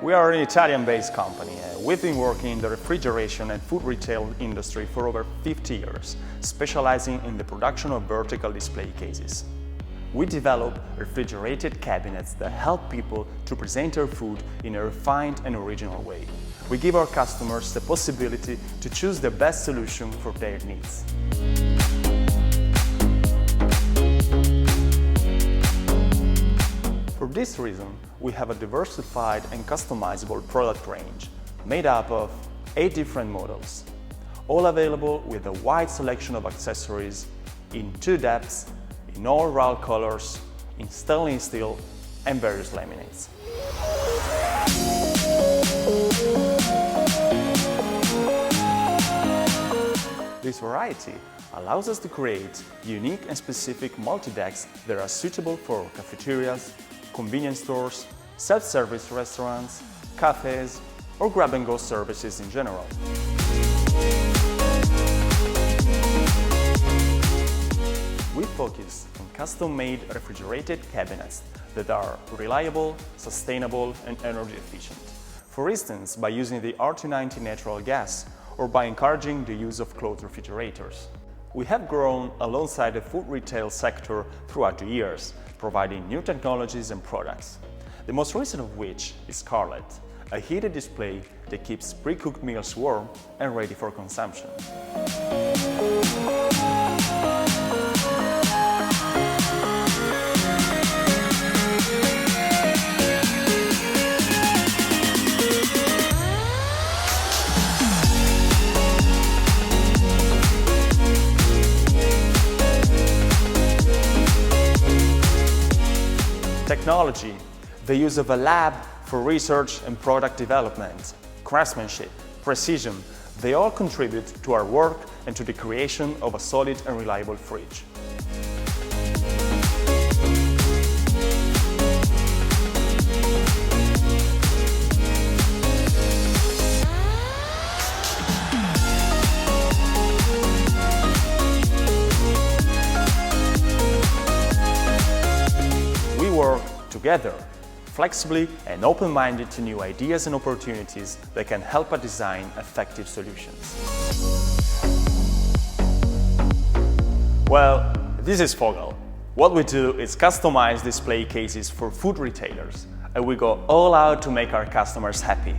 We are an Italian-based company. We've been working in the refrigeration and food retail industry for over 50 years, specializing in the production of vertical display cases. We develop refrigerated cabinets that help people to present their food in a refined and original way. We give our customers the possibility to choose the best solution for their needs. For this reason, we have a diversified and customizable product range made up of 8 different models, all available with a wide selection of accessories in 2 depths, in all RAL colors, in stainless steel and various laminates. This variety allows us to create unique and specific multi-decks that are suitable for cafeterias, convenience stores, self-service restaurants, cafes, or grab-and-go services in general. We focus on custom-made refrigerated cabinets that are reliable, sustainable, and energy efficient. For instance, by using the R290 natural gas or by encouraging the use of closed refrigerators. We have grown alongside the food retail sector throughout the years, providing new technologies and products. The most recent of which is Scarlett, a heated display that keeps pre-cooked meals warm and ready for consumption. Technology, the use of a lab for research and product development, craftsmanship, precision, they all contribute to our work and to the creation of a solid and reliable fridge. We work together, flexibly and open-minded to new ideas and opportunities that can help us design effective solutions. Well, this is Fogal. What we do is customize display cases for food retailers, and we go all out to make our customers happy.